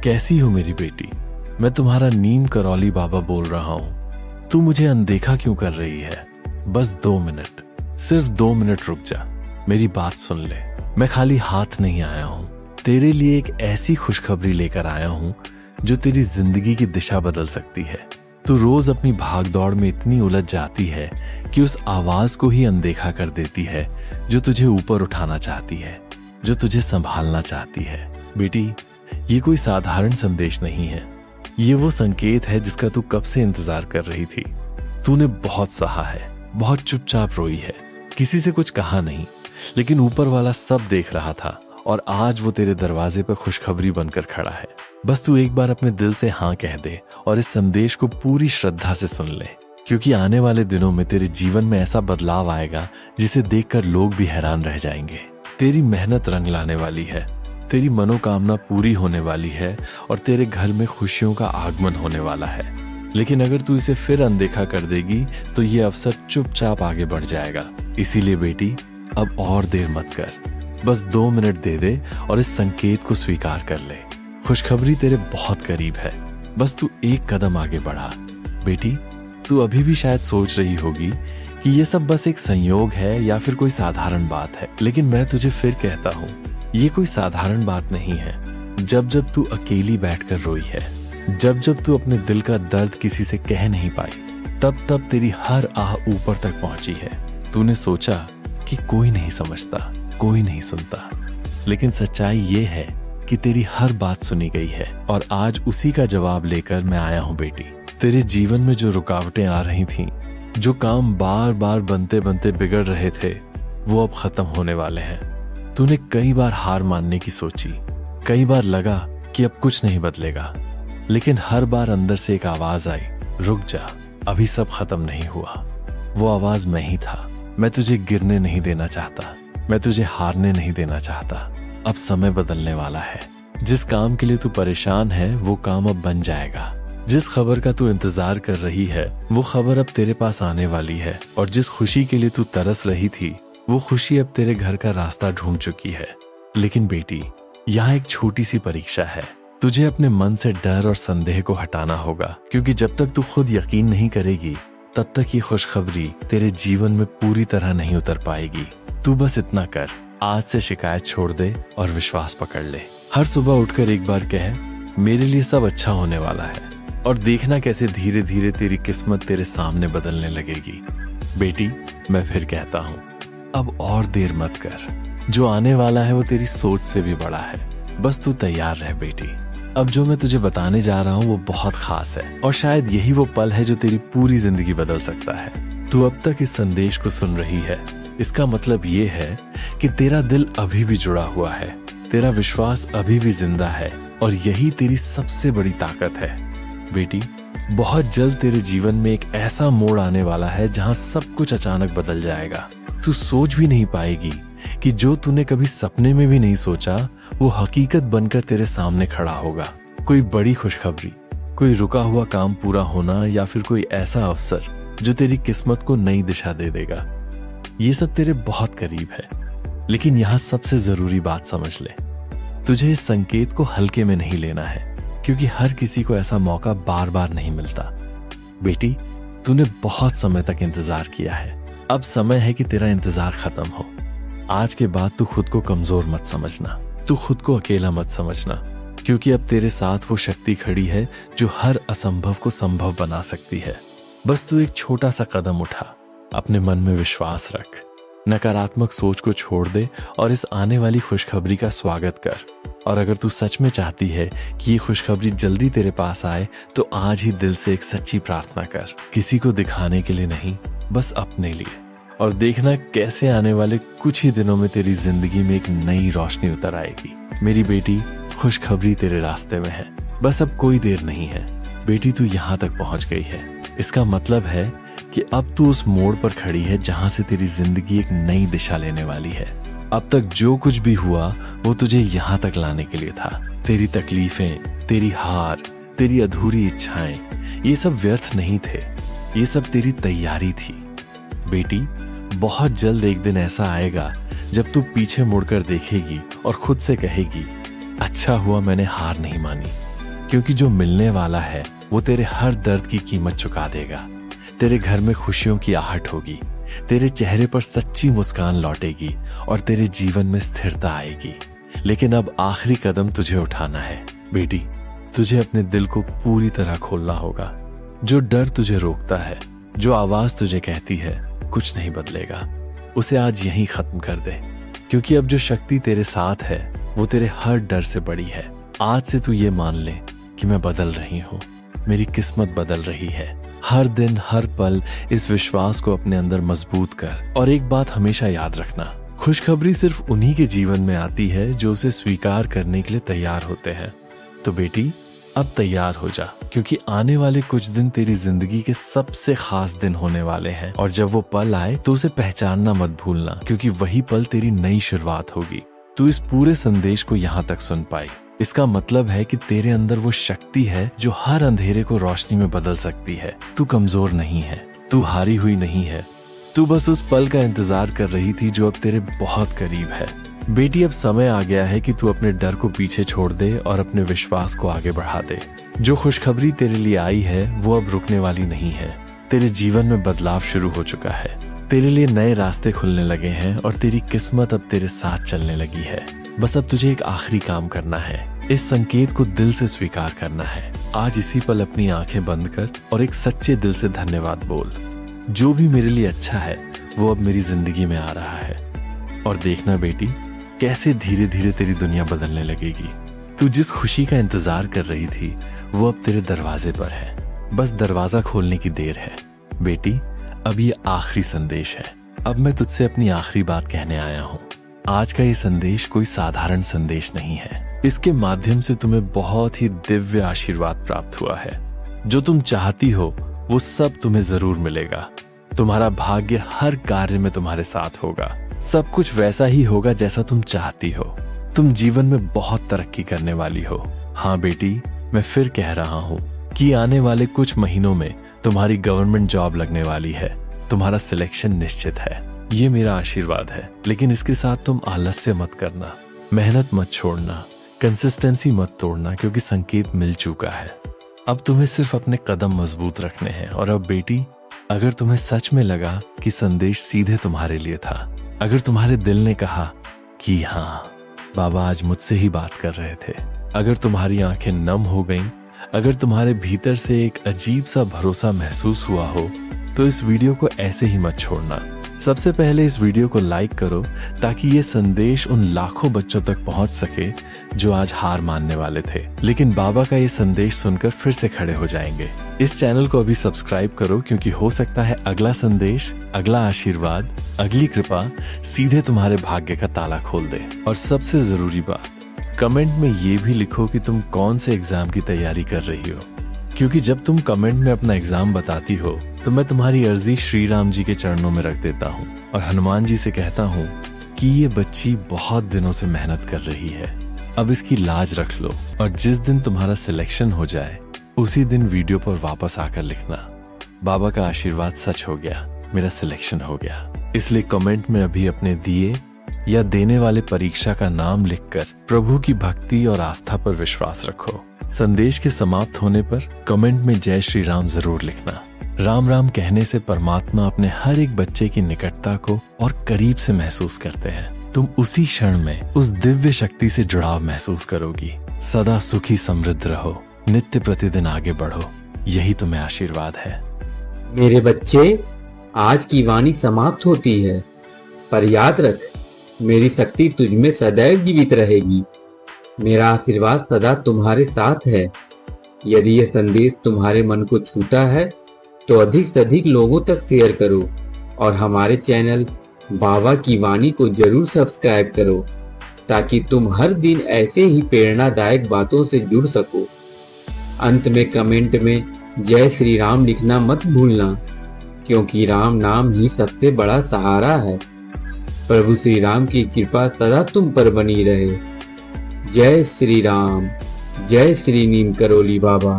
कैसी हो मेरी बेटी? मैं तुम्हारा नीम करौली बाबा बोल रहा हूँ। तू मुझे अनदेखा क्यों कर रही है? बस 2 मिनट, सिर्फ 2 मिनट रुक जा, मेरी बात सुन ले। मैं खाली हाथ नहीं आया हूँ, तेरे लिए एक ऐसी खुशखबरी लेकर आया हूँ जो तेरी जिंदगी की दिशा बदल सकती है। तू रोज अपनी भागदौड़ में इतनी उलझ जाती है कि उस आवाज को ही अनदेखा कर देती है जो तुझे ऊपर उठाना चाहती है, जो तुझे संभालना चाहती है। बेटी, ये कोई साधारण संदेश नहीं है, ये वो संकेत है जिसका तू कब से इंतजार कर रही थी। तूने बहुत सहा है, बहुत चुपचाप रोई है, किसी से कुछ कहा नहीं, लेकिन ऊपर वाला सब देख रहा था और आज वो तेरे दरवाजे पर खुशखबरी बनकर खड़ा है। बस तू एक बार अपने दिल से हाँ कह दे और इस संदेश को पूरी श्रद्धा से सुन ले, क्योंकि आने वाले दिनों में तेरे जीवन में ऐसा बदलाव आएगा जिसे देखकर लोग भी हैरान रह जाएंगे। तेरी मेहनत रंग लाने वाली है, तेरी मनोकामना पूरी होने वाली है और तेरे घर में खुशियों का आगमन होने वाला है। लेकिन अगर तू इसे फिर अनदेखा कर देगी तो ये अवसर चुपचाप आगे बढ़ जाएगा। इसीलिए बेटी, अब और देर मत कर, बस 2 मिनट दे दे और इस संकेत को स्वीकार कर ले। खुशखबरी तेरे बहुत करीब है, बस तू एक कदम आगे बढ़ा। बेटी, तू अभी भी शायद सोच रही होगी कि ये सब बस एक संयोग है या फिर कोई साधारण बात है, लेकिन मैं तुझे फिर कहता हूँ, ये कोई साधारण बात नहीं है। जब जब तू अकेली बैठकर रोई है, जब जब तू अपने दिल का दर्द किसी से कह नहीं पाई, तब तब तेरी हर आह ऊपर तक पहुंची है। तूने सोचा कि कोई नहीं समझता, कोई नहीं सुनता, लेकिन सच्चाई ये है कि तेरी हर बात सुनी गई है और आज उसी का जवाब लेकर मैं आया हूँ। बेटी, तेरे जीवन में जो रुकावटें आ रही थीं, जो काम बार बार बनते बनते बिगड़ रहे थे, वो अब खत्म होने वाले हैं। तूने कई बार हार मानने की सोची, कई बार लगा कि अब कुछ नहीं बदलेगा, लेकिन हर बार अंदर से एक आवाज आई, रुक जा, अभी सब खत्म नहीं हुआ। वो आवाज मैं ही था। मैं तुझे गिरने नहीं देना चाहता, मैं तुझे हारने नहीं देना चाहता। अब समय बदलने वाला है। जिस काम के लिए तू परेशान है वो काम अब बन जाएगा। जिस खबर का तू इंतजार कर रही है वो खबर अब तेरे पास आने वाली है, और जिस खुशी के लिए तू तरस रही थी वो खुशी अब तेरे घर का रास्ता ढूंढ चुकी है। लेकिन बेटी, यहाँ एक छोटी सी परीक्षा है। तुझे अपने मन से डर और संदेह को हटाना होगा, क्योंकि जब तक तू खुद यकीन नहीं करेगी तब तक ये खुशखबरी तेरे जीवन में पूरी तरह नहीं उतर पाएगी। तू बस इतना कर, आज से शिकायत छोड़ दे और विश्वास पकड़ ले। हर सुबह उठकर एक बार कह, मेरे लिए सब अच्छा होने वाला है, और देखना कैसे धीरे धीरे तेरी किस्मत तेरे सामने बदलने लगेगी। बेटी, मैं फिर कहता हूँ, अब और देर मत कर। जो आने वाला है वो तेरी सोच से भी बड़ा है। बस तू तैयार रह बेटी। अब जो मैं तुझे बताने जा रहा हूँ वो बहुत खास है, और शायद यही वो पल है जो तेरी पूरी जिंदगी बदल सकता है। तू अब तक इस संदेश को सुन रही है, इसका मतलब ये है कि तेरा दिल अभी भी जुड़ा हुआ है, तेरा विश्वास अभी भी जिंदा है, और यही तेरी सबसे बड़ी ताकत है। बेटी, बहुत जल्द तेरे जीवन में एक ऐसा मोड़ आने वाला है जहाँ सब कुछ अचानक बदल जाएगा। तू सोच भी नहीं पाएगी कि जो तूने कभी सपने में भी नहीं सोचा वो हकीकत बनकर तेरे सामने खड़ा होगा। कोई बड़ी खुशखबरी, कोई रुका हुआ काम पूरा होना, या फिर कोई ऐसा अवसर जो तेरी किस्मत को नई दिशा दे देगा। ये सब तेरे बहुत करीब है। लेकिन यहाँ सबसे जरूरी बात समझ ले, तुझे इस संकेत को हल्के में नहीं लेना है, क्योंकि हर किसी को ऐसा मौका बार बार नहीं मिलता। बेटी, तूने बहुत समय तक इंतजार किया है, अब समय है कि तेरा इंतजार खत्म हो। आज के बाद तू खुद को कमजोर मत समझना, तू खुद को अकेला मत समझना, क्योंकि अब तेरे साथ वो शक्ति खड़ी है जो हर असंभव को संभव बना सकती है। बस तू एक छोटा सा कदम उठा, अपने मन में विश्वास रख, नकारात्मक सोच को छोड़ दे और इस आने वाली खुशखबरी का स्वागत कर। और अगर तू सच में चाहती है कि ये खुशखबरी जल्दी तेरे पास आए तो आज ही दिल से एक सच्ची प्रार्थना कर, किसी को दिखाने के लिए नहीं, बस अपने लिए। और देखना कैसे आने वाले कुछ ही दिनों में तेरी जिंदगी में एक नई रोशनी उतर आएगी। मेरी बेटी, खुशखबरी तेरे रास्ते में है, बस अब कोई देर नहीं है। बेटी, तू यहाँ तक पहुँच गई है, इसका मतलब है कि अब तू उस मोड़ पर खड़ी है जहाँ से तेरी जिंदगी एक नई दिशा लेने वाली है। अब तक जो कुछ भी हुआ वो तुझे यहाँ तक लाने के लिए था। तेरी तकलीफें, तेरी हार, तेरी अधूरी इच्छाएं, ये सब व्यर्थ नहीं थे, ये सब तेरी तैयारी थी। बेटी, बहुत जल्द एक दिन ऐसा आएगा जब तू पीछे मुड़कर देखेगी और खुद से कहेगी, अच्छा हुआ मैंने हार नहीं मानी, क्योंकि जो मिलने वाला है वो तेरे हर दर्द की कीमत चुका देगा। तेरे घर में खुशियों की आहट होगी, तेरे चेहरे पर सच्ची मुस्कान लौटेगी और तेरे जीवन में स्थिरता आएगी। लेकिन अब आखिरी कदम तुझे उठाना है बेटी। तुझे अपने दिल को पूरी तरह खोलना होगा। जो डर तुझे रोकता है, जो आवाज तुझे कहती है कुछ नहीं बदलेगा, उसे आज यहीं खत्म कर दे। क्योंकि अब जो शक्ति तेरे साथ है वो तेरे हर डर से बड़ी है। आज से तू ये मान ले कि मैं बदल रही हूँ, मेरी किस्मत बदल रही है। हर दिन हर पल इस विश्वास को अपने अंदर मजबूत कर। और एक बात हमेशा याद रखना, खुशखबरी सिर्फ उन्हीं के जीवन में आती है जो उसे स्वीकार करने के लिए तैयार होते हैं। तो बेटी अब तैयार हो जा, क्योंकि आने वाले कुछ दिन तेरी जिंदगी के सबसे खास दिन होने वाले हैं। और जब वो पल आए तो उसे पहचानना मत भूलना, क्योंकि वही पल तेरी नई शुरुआत होगी। तू इस पूरे संदेश को यहाँ तक सुन पाई, इसका मतलब है कि तेरे अंदर वो शक्ति है जो हर अंधेरे को रोशनी में बदल सकती है। तू कमजोर नहीं है, तू हारी हुई नहीं है। तू बस उस पल का इंतजार कर रही थी जो अब तेरे बहुत करीब है। बेटी अब समय आ गया है कि तू अपने डर को पीछे छोड़ दे और अपने विश्वास को आगे बढ़ा दे। जो खुशखबरी तेरे लिए आई है वो अब रुकने वाली नहीं है। तेरे जीवन में बदलाव शुरू हो चुका है, तेरे लिए नए रास्ते खुलने लगे हैं और तेरी किस्मत अब तेरे साथ चलने लगी है। बस अब तुझे एक आखिरी काम करना है, इस संकेत को दिल से स्वीकार करना है। आज इसी पल अपनी आंखें बंद कर और एक सच्चे दिल से धन्यवाद बोल। जो भी मेरे लिए अच्छा है वो अब मेरी जिंदगी में आ रहा है। और देखना बेटी कैसे धीरे धीरे तेरी दुनिया बदलने लगेगी। तू जिस खुशी का इंतजार कर रही थी वो अब तेरे दरवाजे पर है, बस दरवाजा खोलने की देर है। बेटी अब ये आखिरी संदेश है। अब मैं तुझसे अपनी आखिरी बात कहने आया हूँ। आज का ये संदेश कोई साधारण संदेश नहीं है। इसके माध्यम से तुम्हें बहुत ही दिव्य आशीर्वाद प्राप्त हुआ है। जो तुम चाहती हो वो सब तुम्हें जरूर मिलेगा। तुम्हारा भाग्य हर कार्य में तुम्हारे साथ होगा। सब कुछ वैसा ही होगा जैसा तुम चाहती हो। तुम जीवन में बहुत तरक्की करने वाली हो। हाँ बेटी, मैं फिर कह रहा हूँ कि आने वाले कुछ महीनों में तुम्हारी गवर्नमेंट जॉब लगने वाली है। तुम्हारा सिलेक्शन निश्चित है, ये मेरा आशीर्वाद है। लेकिन इसके साथ तुम आलस्य मत करना, मेहनत मत छोड़ना, कंसिस्टेंसी मत तोड़ना, क्योंकि संकेत मिल चुका है। अब तुम्हें सिर्फ अपने कदम मजबूत रखने हैं। और अब बेटी, अगर तुम्हें सच में लगा कि संदेश सीधे तुम्हारे लिए था, अगर तुम्हारे दिल ने कहा कि हाँ बाबा आज मुझसे ही बात कर रहे थे, अगर तुम्हारी आंखें नम हो गईं, अगर तुम्हारे भीतर से एक अजीब सा भरोसा महसूस हुआ हो, तो इस वीडियो को ऐसे ही मत छोड़ना। सबसे पहले इस वीडियो को लाइक करो ताकि ये संदेश उन लाखों बच्चों तक पहुंच सके जो आज हार मानने वाले थे, लेकिन बाबा का ये संदेश सुनकर फिर से खड़े हो जाएंगे। इस चैनल को अभी सब्सक्राइब करो, क्योंकि हो सकता है अगला संदेश, अगला आशीर्वाद, अगली कृपा सीधे तुम्हारे भाग्य का ताला खोल दे। और सबसे जरूरी बात, कमेंट में ये भी लिखो कि तुम कौन से एग्जाम की तैयारी कर रही हो, क्योंकि जब तुम कमेंट में अपना एग्जाम बताती हो तो मैं तुम्हारी अर्जी श्री राम जी के चरणों में रख देता हूँ और हनुमान जी से कहता हूँ कि ये बच्ची बहुत दिनों से मेहनत कर रही है, अब इसकी लाज रख लो। और जिस दिन तुम्हारा सिलेक्शन हो जाए उसी दिन वीडियो पर वापस आकर लिखना, बाबा का आशीर्वाद सच हो गया, मेरा सिलेक्शन हो गया। इसलिए कमेंट में अभी अपने दिए या देने वाले परीक्षा का नाम लिखकर प्रभु की भक्ति और आस्था पर विश्वास रखो। संदेश के समाप्त होने पर कमेंट में जय श्री राम जरूर लिखना। राम राम कहने से परमात्मा अपने हर एक बच्चे की निकटता को और करीब से महसूस करते हैं। तुम उसी क्षण में उस दिव्य शक्ति से जुड़ाव महसूस करोगी। सदा सुखी समृद्ध रहो, नित्य प्रतिदिन आगे बढ़ो, यही तुम्हें आशीर्वाद है। मेरे बच्चे, आज की वाणी समाप्त होती है, पर याद रख, मेरी शक्ति तुझमें सदैव जीवित रहेगी। मेरा आशीर्वाद सदा तुम्हारे साथ है। यदि यह संदेश तुम्हारे मन को छूता है तो अधिक से अधिक लोगों तक शेयर करो और हमारे चैनल बाबा की वाणी को जरूर सब्सक्राइब करो, ताकि तुम हर दिन ऐसे ही प्रेरणादायक बातों से जुड़ सको। अंत में कमेंट में जय श्री राम लिखना मत भूलना, क्योंकि राम नाम ही सबसे बड़ा सहारा है। प्रभु श्री राम की कृपा सदा तुम पर बनी रहे। जय श्री राम, जय श्री नीम करोली बाबा।